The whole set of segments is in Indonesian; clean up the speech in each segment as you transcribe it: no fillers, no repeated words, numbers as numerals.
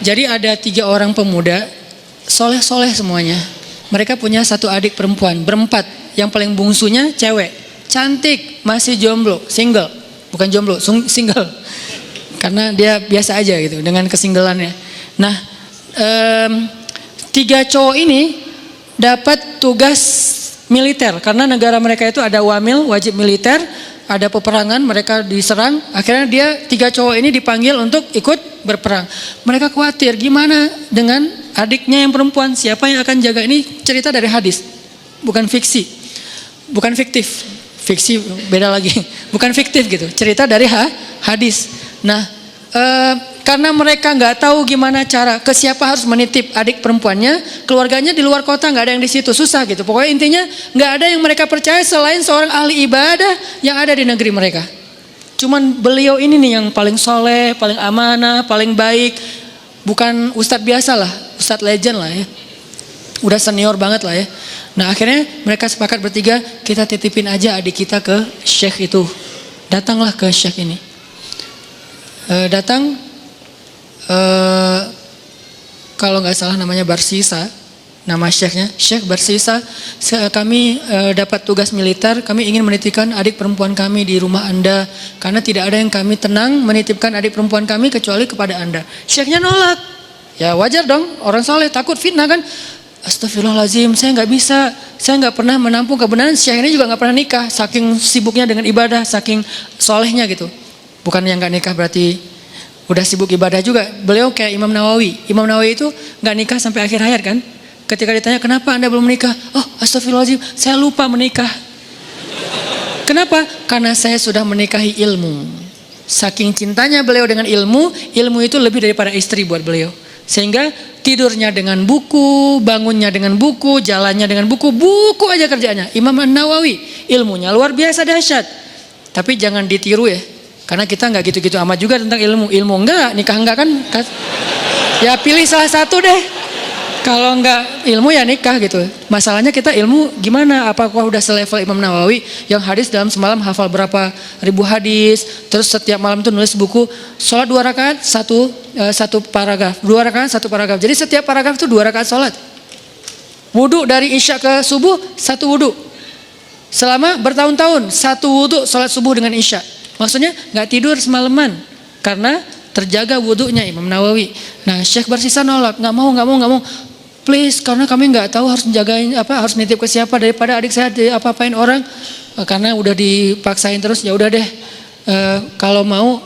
Jadi ada 3 orang pemuda, soleh-soleh semuanya. Mereka punya 1 adik perempuan, berempat. Yang paling bungsunya cewek, cantik, masih jomblo, single. Bukan jomblo, single. Karena dia biasa aja gitu dengan kesinggelannya. Nah, 3 cowok ini dapat tugas militer. Karena negara mereka itu ada wamil, wajib militer. Ada peperangan, mereka diserang. Akhirnya dia 3 cowok ini dipanggil untuk ikut berperang. Mereka khawatir gimana dengan adiknya yang perempuan. Siapa yang akan jaga? Ini cerita dari hadis, bukan fiksi, bukan fiktif. Fiksi beda lagi, bukan fiktif gitu. Cerita dari hadis. Nah, karena mereka nggak tahu gimana cara ke siapa harus menitip adik perempuannya, keluarganya di luar kota, nggak ada yang di situ, susah gitu. Pokoknya intinya nggak ada yang mereka percaya selain seorang ahli ibadah yang ada di negeri mereka. Cuman beliau ini nih yang paling soleh, paling amanah, paling baik. Bukan ustadz biasa lah, ustadz legend lah ya. Udah senior banget lah ya. Nah akhirnya mereka sepakat bertiga, kita titipin aja adik kita ke syekh itu. Datanglah ke syekh ini. Kalau nggak salah namanya Barsisa, nama syekhnya, Syekh Barsisa. Kami dapat tugas militer, kami ingin menitipkan adik perempuan kami di rumah Anda, karena tidak ada yang kami tenang menitipkan adik perempuan kami kecuali kepada Anda. Syekhnya nolak. Ya wajar dong, orang soleh takut fitnah kan. Astagfirullahaladzim, saya nggak bisa, saya nggak pernah menampung kebenaran. Syekh ini juga nggak pernah nikah, saking sibuknya dengan ibadah, saking solehnya gitu. Bukan yang nggak nikah berarti udah sibuk ibadah juga. Beliau kayak Imam Nawawi. Imam Nawawi itu nggak nikah sampai akhir hayat kan. Ketika ditanya kenapa Anda belum menikah, oh astagfirullahaladzim, saya lupa menikah. Kenapa? Karena saya sudah menikahi ilmu. Saking cintanya beliau dengan ilmu, ilmu itu lebih daripada istri buat beliau. Sehingga tidurnya dengan buku, bangunnya dengan buku, jalannya dengan buku, buku aja kerjanya. Imam Nawawi, ilmunya luar biasa dahsyat. Tapi jangan ditiru ya. Karena kita nggak gitu-gitu amat juga tentang ilmu. Ilmu enggak, nikah enggak kan? Ya pilih salah satu deh. Kalau enggak ilmu ya nikah gitu. Masalahnya kita ilmu gimana? Apakah udah selevel Imam Nawawi yang hadis dalam semalam hafal berapa ribu hadis. Terus setiap malam tuh nulis buku. Sholat 2 rakaat, satu paragraf. 2 rakaat, 1 paragraf. Jadi setiap paragraf itu 2 rakaat sholat. Wudhu dari isya ke subuh, 1 wudhu. Selama bertahun-tahun, 1 wudhu sholat subuh dengan isya. Maksudnya nggak tidur semalaman karena terjaga wudhunya Imam Nawawi. Nah Syekh Barsisa nolak, nggak mau. Please, karena kami nggak tahu harus menjagain harus nitip ke siapa, daripada adik saya apa-apain orang. Karena udah dipaksain terus, ya udah deh. Kalau mau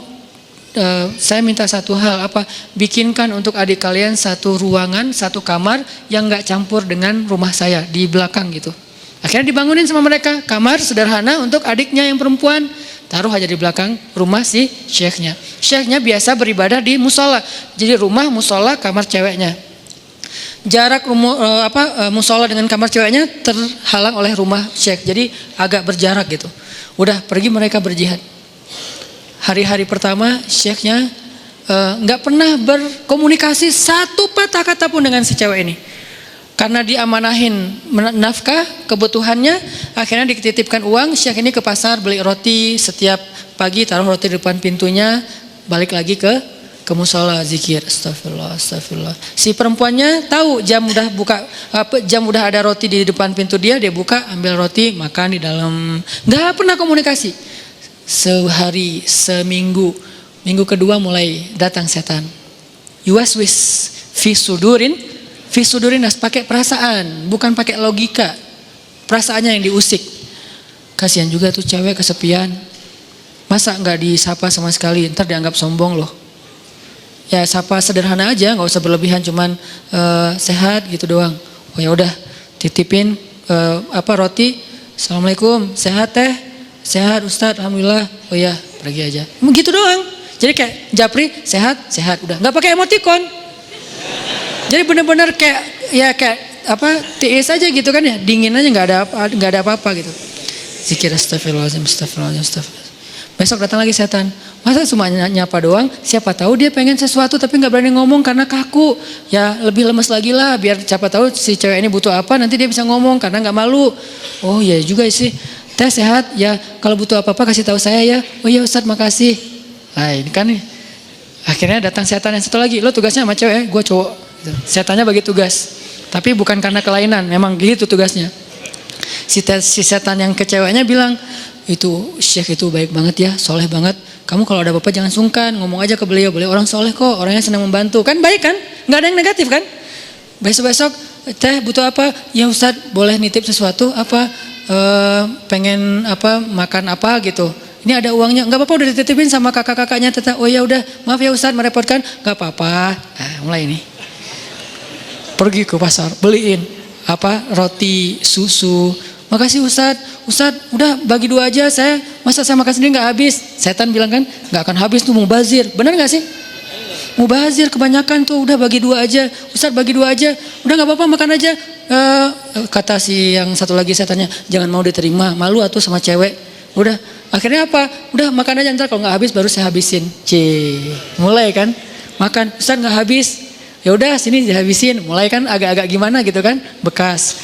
saya minta satu hal, bikinkan untuk adik kalian 1 ruangan, 1 kamar yang nggak campur dengan rumah saya di belakang gitu. Akhirnya dibangunin sama mereka kamar sederhana untuk adiknya yang perempuan. Taruh aja di belakang rumah si syekhnya. Syekhnya biasa beribadah di musola. Jadi rumah, musola, kamar ceweknya. Jarak musola dengan kamar ceweknya terhalang oleh rumah syekh. Jadi agak berjarak gitu. Udah pergi mereka berjihad. Hari-hari pertama syekhnya nggak pernah berkomunikasi 1 patah kata pun dengan si cewek ini. Karena diamanahin nafkah kebutuhannya, akhirnya dititipkan uang. Syekh ini ke pasar beli roti, setiap pagi taruh roti di depan pintunya, balik lagi ke musola zikir. Astagfirullah. Si perempuannya tahu jam udah ada roti di depan pintu dia buka, ambil roti, makan di dalam. Nggak pernah komunikasi. Sehari, seminggu, minggu kedua mulai datang setan. Yuwaswis fi sudurin nas, pakai perasaan, bukan pakai logika. Perasaannya yang diusik. Kasihan juga tuh cewek kesepian. Masa nggak disapa sama sekali, ntar dianggap sombong loh. Ya sapa sederhana aja, nggak usah berlebihan, cuman sehat gitu doang. Oh ya udah, titipin roti. Assalamualaikum, sehat teh? Sehat Ustadz, alhamdulillah. Oh ya, pergi aja. Begitu doang. Jadi kayak japri, sehat, udah. Nggak pakai emoticon. Jadi benar-benar kayak tiis aja gitu kan ya, dingin aja, nggak ada apa-apa gitu. Zikir astagfirullahaladzim. Besok datang lagi setan. Masa cuma nyapa doang? Siapa tahu dia pengen sesuatu tapi nggak berani ngomong karena kaku. Ya lebih lemes lagi lah, biar siapa tahu si cewek ini butuh apa nanti dia bisa ngomong karena nggak malu. Oh ya juga sih. Teh sehat ya, kalau butuh apa-apa kasih tahu saya ya. Oh iya Ustadz makasih. Nah ini kan nih. Akhirnya datang setan yang satu lagi, lo tugasnya sama cewek, gue cowok. Gitu. Setannya bagi tugas, tapi bukan karena kelainan, memang gitu tugasnya. Si setan yang ke ceweknya bilang, itu Syekh itu baik banget ya, soleh banget. Kamu kalau ada apa-apa jangan sungkan, ngomong aja ke beliau orang soleh kok, orangnya senang membantu. Kan baik kan, nggak ada yang negatif kan. Besok-besok, teh butuh apa? Ya Ustadz boleh nitip sesuatu apa? Pengen apa makan apa gitu. Ini ada uangnya, nggak apa-apa udah dititipin sama kakak-kakaknya teteh. Oh ya udah, maaf ya Ustadz merepotkan, nggak apa-apa. Nah, mulai nih, pergi ke pasar, beliin apa roti, susu. Makasih Ustadz, udah bagi 2 aja masa saya makan sendiri nggak habis. Setan bilang kan, nggak akan habis tuh mubazir, benar nggak sih? Mubazir kebanyakan tuh, udah bagi 2 aja, Ustadz bagi 2 aja, udah nggak apa-apa makan aja. Kata si yang satu lagi setannya, jangan mau diterima, malu atuh sama cewek. Udah, akhirnya apa? Udah makan aja, ntar kalau nggak habis baru saya habisin. Mulai kan, makan, Ustadz nggak habis, ya udah sini dihabisin. Mulai kan agak-agak gimana gitu kan, bekas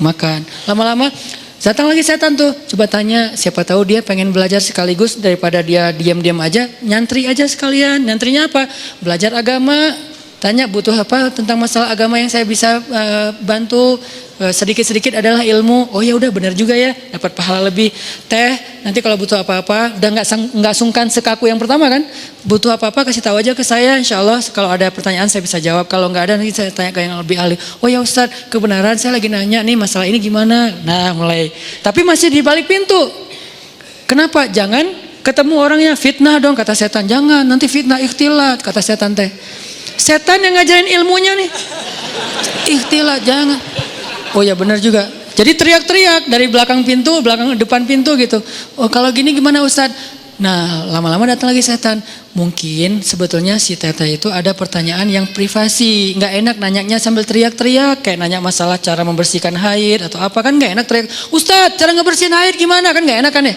makan. Lama-lama datang lagi setan tuh, coba tanya, siapa tahu dia pengen belajar sekaligus daripada dia diam-diam aja, nyantri aja sekalian. Nyantrinya apa? Belajar agama. Tanya butuh apa tentang masalah agama yang saya bisa bantu. Sedikit-sedikit adalah ilmu. Oh ya udah benar juga ya, dapat pahala lebih. Teh nanti kalau butuh apa-apa, udah nggak sungkan sekaku yang pertama kan. Butuh apa-apa kasih tahu aja ke saya, insya Allah kalau ada pertanyaan saya bisa jawab. Kalau nggak ada nanti saya tanya ke yang lebih ahli. Oh ya Ustadz, kebenaran saya lagi nanya nih masalah ini gimana. Nah mulai, tapi masih di balik pintu. Kenapa? Jangan ketemu orangnya, fitnah dong kata setan. Jangan, nanti fitnah ikhtilat kata setan teh. Setan yang ngajarin ilmunya nih, ikhtilat jangan. Oh ya benar juga. Jadi teriak-teriak dari belakang pintu, depan pintu gitu. Oh kalau gini gimana Ustadz? Nah lama-lama datang lagi setan. Mungkin sebetulnya si teteh itu ada pertanyaan yang privasi. Nggak enak nanyanya sambil teriak-teriak. Kayak nanya masalah cara membersihkan haid atau apa kan nggak enak teriak. Ustadz cara ngebersihin haid gimana kan nggak enak kan ya?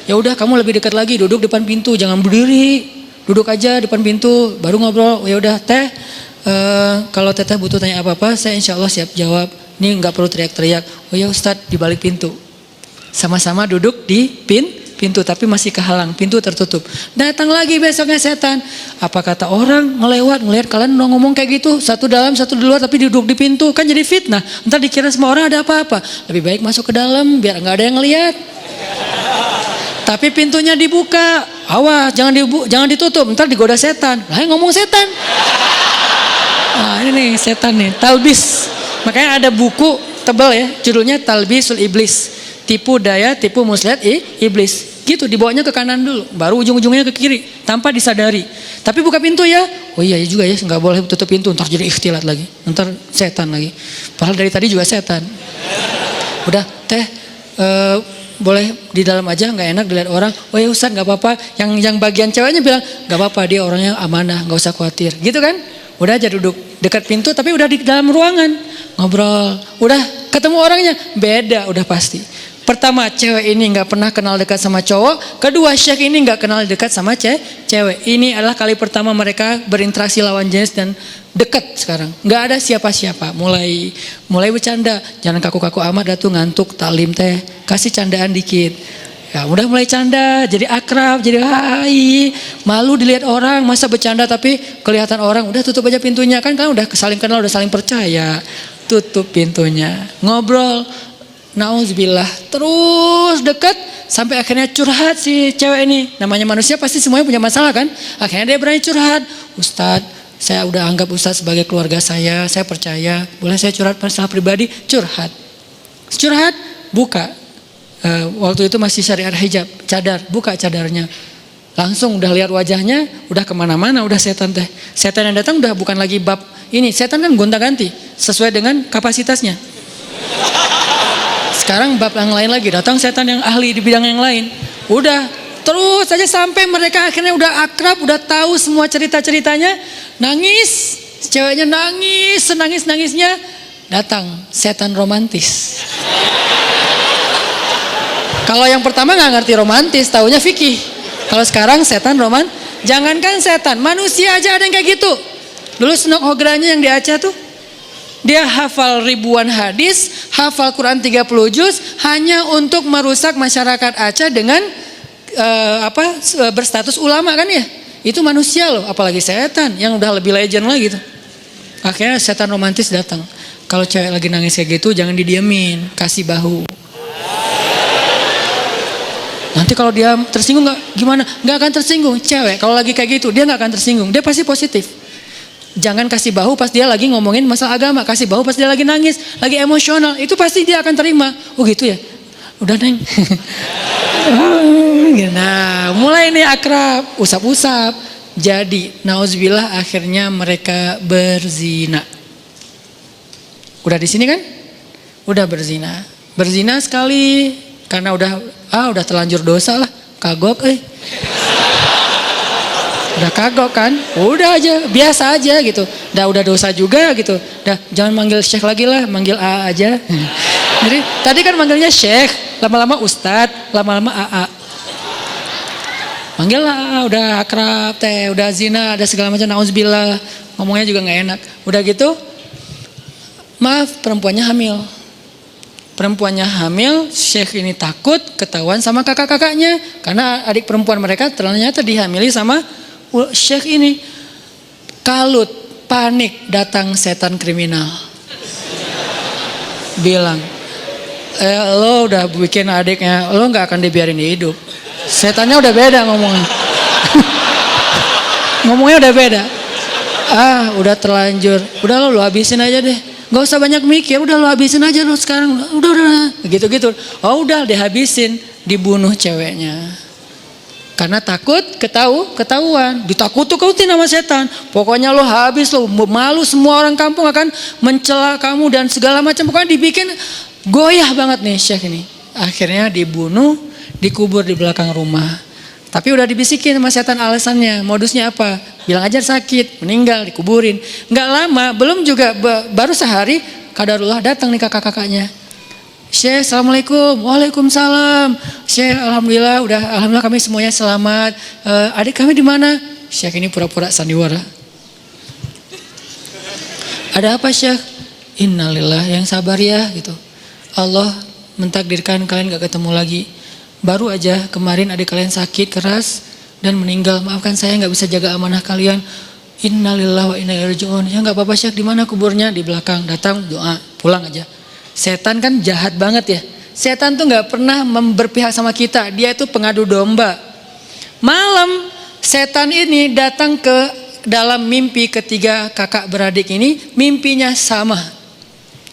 Ya udah kamu lebih dekat lagi, duduk depan pintu, jangan berdiri. Duduk aja depan pintu, baru ngobrol. Ya udah teh, kalau teteh butuh tanya apa-apa, saya insya Allah siap jawab. Ini nggak perlu teriak-teriak. Oh ya Ustadz di balik pintu. Sama-sama duduk di pintu, tapi masih kehalang, pintu tertutup. Datang lagi besoknya setan. Apa kata orang ngelihat kalian ngomong kayak gitu, satu dalam satu di luar tapi duduk di pintu, kan jadi fitnah. Ntar dikira semua orang ada apa-apa. Lebih baik masuk ke dalam biar nggak ada yang ngelihat. Tapi pintunya dibuka, awas jangan ditutup, ntar digoda setan. Lah ngomong setan. Nah ini nih setan nih, talbis. Makanya ada buku tebal ya, judulnya Talbisul Iblis. Tipu daya, tipu muslihat iblis. Gitu dibawanya ke kanan dulu, baru ujung-ujungnya ke kiri, tanpa disadari. Tapi buka pintu ya. Oh iya juga ya, nggak boleh tutup pintu, ntar jadi ikhtilat lagi, ntar setan lagi. Padahal dari tadi juga setan. Udah teh. Boleh di dalam aja, nggak enak dilihat orang. Oh ya Ustadz nggak apa-apa. Yang bagian ceweknya bilang nggak apa-apa, dia orangnya amanah, nggak usah khawatir. Gitu kan? Udah aja duduk dekat pintu, tapi udah di dalam ruangan ngobrol. Udah ketemu orangnya beda, udah pasti. Pertama cewek ini nggak pernah kenal dekat sama cowok. Kedua Syekh ini nggak kenal dekat sama cewek. Ini adalah kali pertama mereka berinteraksi lawan jenis dan dekat sekarang. Nggak ada siapa-siapa. Mulai bercanda. Jangan kaku-kaku amat, dah tuh ngantuk taklim teh. Kasih candaan dikit. Ya udah mulai canda, jadi akrab, jadi hai. Malu dilihat orang, masa bercanda tapi kelihatan orang. Udah tutup aja pintunya, kan udah saling kenal, udah saling percaya. Tutup pintunya, ngobrol. Nauzubillah, terus dekat sampai akhirnya curhat si cewek ini. Namanya manusia pasti semuanya punya masalah kan. Akhirnya dia berani curhat. Ustadz, saya udah anggap Ustadz sebagai keluarga saya percaya. Boleh saya curhat masalah pribadi? Curhat, buka. Waktu itu masih syariat hijab, cadar, buka cadarnya. Langsung udah lihat wajahnya, udah kemana-mana, udah setan teh. Setan yang datang udah bukan lagi bab ini. Setan kan gonta-ganti sesuai dengan kapasitasnya. Sekarang bab yang lain lagi, datang setan yang ahli di bidang yang lain. Udah terus saja sampai mereka akhirnya udah akrab, udah tahu semua cerita-ceritanya. Nangis, ceweknya nangis, senangis-nangisnya. Datang setan romantis. Kalau yang pertama nggak ngerti romantis, taunya fikih. Kalau sekarang setan jangankan setan, manusia aja ada yang kayak gitu. Dulu Senok Hogranya yang di Aceh tuh, dia hafal ribuan hadis, hafal Quran 30 juz hanya untuk merusak masyarakat Aceh dengan berstatus ulama kan ya. Itu manusia loh, apalagi setan yang udah lebih legend lagi tuh. Akhirnya setan romantis datang. Kalau cewek lagi nangis kayak gitu jangan didiemin, kasih bahu. Nanti kalau dia tersinggung gimana? Nggak akan tersinggung. Cewek kalau lagi kayak gitu dia nggak akan tersinggung, dia pasti positif. Jangan kasih bahu pas dia lagi ngomongin masalah agama, kasih bahu pas dia lagi nangis, lagi emosional, itu pasti dia akan terima. Oh gitu ya, udah neng. Nah mulai nih akrab, usap-usap. Jadi nauzubillah akhirnya mereka berzina. Udah di sini kan? Udah berzina. Berzina sekali karena udah terlanjur dosa lah. Kagok Udah kagok kan? Udah aja, biasa aja gitu. Udah dosa juga gitu. Jangan manggil Syekh lagi lah, manggil A aja. Jadi tadi kan manggilnya Syekh, lama-lama Ustadz, lama-lama AA. Manggil lah, udah akrab teh, udah zina, ada segala macam, nauzubillah. Ngomongnya juga nggak enak. Udah gitu, maaf perempuannya hamil. Perempuannya hamil, Syekh ini takut ketahuan sama kakak-kakaknya. Karena adik perempuan mereka ternyata dihamili sama Syekh ini. Kalut, panik, datang setan kriminal. Bilang, lo udah bikin adiknya, lo gak akan dibiarin hidup. Setannya udah beda ngomongnya. Ngomongnya udah beda. Udah terlanjur. Udah lo habisin aja deh. Gak usah banyak mikir, udah lo habisin aja lo sekarang. Udah. Gitu-gitu. Oh udah dihabisin, dibunuh ceweknya. Karena takut ketahuan. Ditakut-takutin sama setan. Pokoknya lo habis lo, malu semua orang kampung akan mencela kamu dan segala macam. Pokoknya dibikin goyah banget nih Syekh ini. Akhirnya dibunuh, dikubur di belakang rumah. Tapi udah dibisikin sama setan alasannya, modusnya apa? Bilang aja sakit, meninggal, dikuburin. Nggak lama, belum juga, baru sehari, kadarullah datang nih kakak-kakaknya. Syekh, assalamualaikum. Waalaikumsalam. Syekh, alhamdulillah kami semuanya selamat. Adik kami di mana? Syekh ini pura-pura sandiwara. Ada apa Syekh? Innalillah, yang sabar ya gitu. Allah mentakdirkan kalian gak ketemu lagi. Baru aja kemarin adik kalian sakit keras dan meninggal. Maafkan saya gak bisa jaga amanah kalian. Innalillah wa inna ilaihi raji'un. Ya gak apa-apa Syekh, di mana kuburnya? Di belakang. Datang doa, pulang aja. Setan kan jahat banget ya. Setan tuh gak pernah berpihak sama kita. Dia itu pengadu domba. Malam setan ini datang ke dalam mimpi ketiga kakak beradik ini. Mimpinya sama.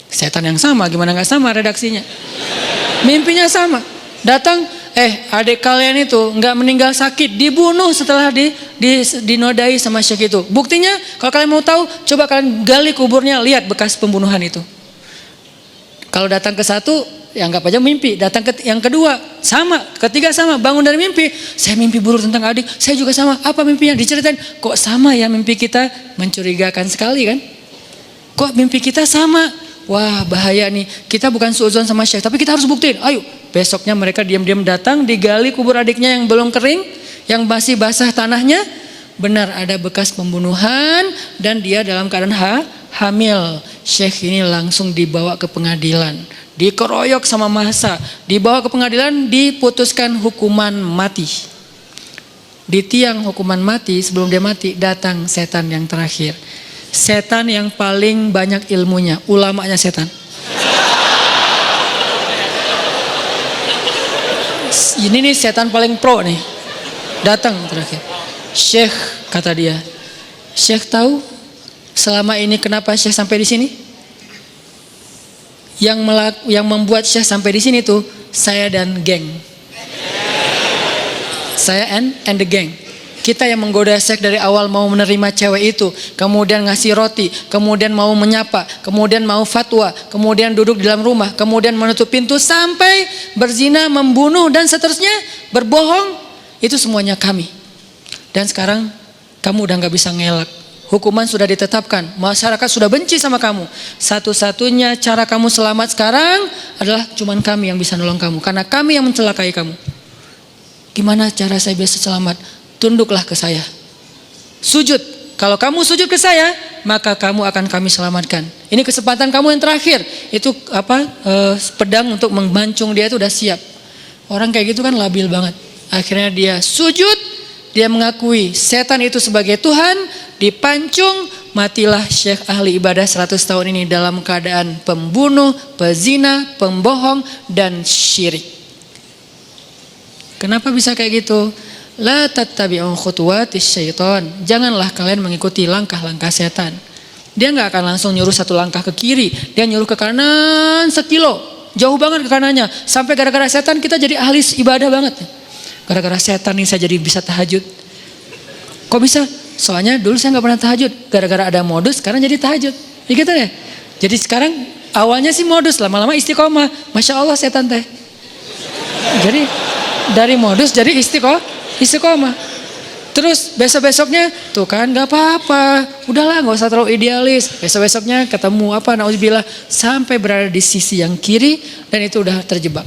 Setan yang sama, gimana gak sama redaksinya. Mimpinya sama. Datang, adik kalian itu gak meninggal sakit, dibunuh setelah dinodai sama Syekh itu. Buktinya kalau kalian mau tahu, coba kalian gali kuburnya, lihat bekas pembunuhan itu. Kalau datang ke satu, ya anggap aja mimpi. Datang ke yang kedua, sama. Ketiga sama, bangun dari mimpi. Saya mimpi buruk tentang adik, saya juga sama. Apa mimpinya? Diceritain, kok sama ya mimpi kita? Mencurigakan sekali kan? Kok mimpi kita sama? Wah bahaya nih, kita bukan suudzon sama Syekh, tapi kita harus buktiin. Ayo, besoknya mereka diam-diam datang, digali kubur adiknya yang belum kering, yang masih basah tanahnya. Benar ada bekas pembunuhan dan dia dalam keadaan hamil. Syekh ini langsung dibawa ke pengadilan, dikeroyok sama massa, dibawa ke pengadilan, diputuskan hukuman mati. Di tiang hukuman mati, sebelum dia mati, datang setan yang terakhir. Setan yang paling banyak ilmunya, ulamanya setan. Ini nih setan paling pro nih. Datang terakhir. Syekh, kata dia. Syekh tahu selama ini kenapa Syekh sampai di sini? Yang membuat Syekh sampai di sini tuh saya dan geng. Saya and the gang. Kita yang menggoda Syekh dari awal mau menerima cewek itu, kemudian ngasih roti, kemudian mau menyapa, kemudian mau fatwa, kemudian duduk di dalam rumah, kemudian menutup pintu sampai berzina, membunuh dan seterusnya, berbohong, itu semuanya kami. Dan sekarang kamu udah gak bisa ngelak. Hukuman sudah ditetapkan, masyarakat sudah benci sama kamu. Satu-satunya cara kamu selamat sekarang adalah cuman kami yang bisa nolong kamu, karena kami yang mencelakai kamu. Gimana cara saya bisa selamat? Tunduklah ke saya. Sujud. Kalau kamu sujud ke saya, maka kamu akan kami selamatkan. Ini kesempatan kamu yang terakhir. Itu pedang untuk membancung dia itu udah siap. Orang kayak gitu kan labil banget. Akhirnya dia sujud dia mengakui setan itu sebagai Tuhan, dipancung, matilah Syekh ahli ibadah 100 tahun ini dalam keadaan pembunuh, pezina, pembohong, dan syirik. Kenapa bisa kayak gitu? La tattabi'u khutuwatis syaitan. Janganlah kalian mengikuti langkah-langkah setan. Dia nggak akan langsung nyuruh satu langkah ke kiri, dia nyuruh ke kanan sekilo, jauh banget ke kanannya. Sampai gara-gara setan kita jadi ahli ibadah banget. Gara-gara setan nih saya jadi bisa tahajud. Kok bisa? Soalnya dulu saya nggak pernah tahajud. Gara-gara ada modus, sekarang jadi tahajud. Ya gitu ya. Jadi sekarang awalnya sih modus, lama-lama istiqomah. Masya Allah setan teh. Jadi dari modus jadi istiqomah. Terus besok-besoknya tuh kan nggak apa-apa. Udahlah nggak usah terlalu idealis. Besok-besoknya ketemu nauzubillah sampai berada di sisi yang kiri dan itu udah terjebak.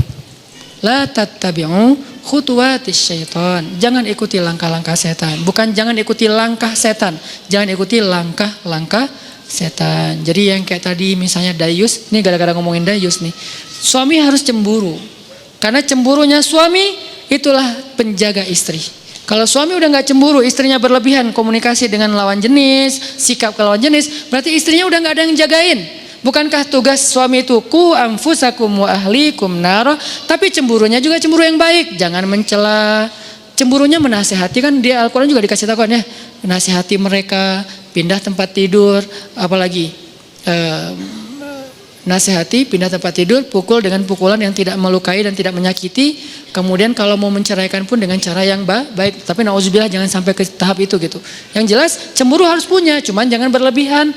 La tattabi'u khutuwatis syaitan. Jangan ikuti langkah-langkah setan. Bukan jangan ikuti langkah setan. Jangan ikuti langkah-langkah setan. Jadi yang kayak tadi misalnya dayus. Ini gara-gara ngomongin dayus nih. Suami harus cemburu. Karena cemburunya suami itulah penjaga istri. Kalau suami udah gak cemburu, istrinya berlebihan komunikasi dengan lawan jenis, sikap ke lawan jenis, berarti istrinya udah gak ada yang jagain. Bukankah tugas suami itu ku anfusakum wa ahlikum nara, tapi cemburunya juga cemburu yang baik, jangan mencela. Cemburunya menasehati, kan di Al-Quran juga dikasih tahu kan ya, menasehati mereka, pindah tempat tidur, apalagi nasihati, pindah tempat tidur, pukul dengan pukulan yang tidak melukai dan tidak menyakiti. Kemudian kalau mau menceraikan pun dengan cara yang baik, tapi nauzubillah jangan sampai ke tahap itu gitu. Yang jelas cemburu harus punya, cuman jangan berlebihan.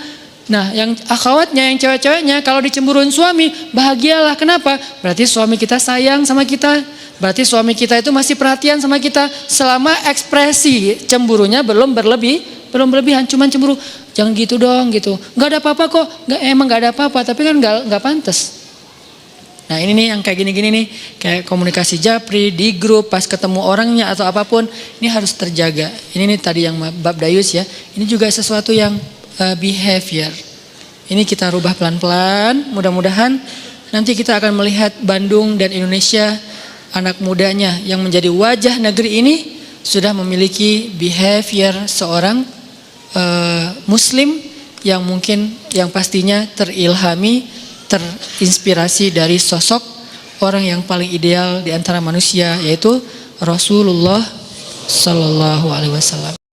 Nah, yang akhwatnya, yang cewek-ceweknya, kalau dicemburuin suami, bahagialah. Kenapa? Berarti suami kita sayang sama kita. Berarti suami kita itu masih perhatian sama kita. Selama ekspresi cemburunya belum berlebihan, cuman cemburu. Jangan gitu dong gitu. Gak ada apa-apa kok. Emang gak ada apa-apa, tapi kan gak pantas. Nah ini nih yang kayak gini-gini nih. Kayak komunikasi japri, di grup, pas ketemu orangnya atau apapun. Ini harus terjaga. Ini nih tadi yang bab dayus ya. Ini juga sesuatu yang behavior. Ini kita rubah pelan-pelan, mudah-mudahan nanti kita akan melihat Bandung dan Indonesia, anak mudanya yang menjadi wajah negeri ini sudah memiliki behavior seorang muslim yang mungkin, yang pastinya terilhami, terinspirasi dari sosok orang yang paling ideal di antara manusia, yaitu Rasulullah Sallallahu Alaihi Wasallam.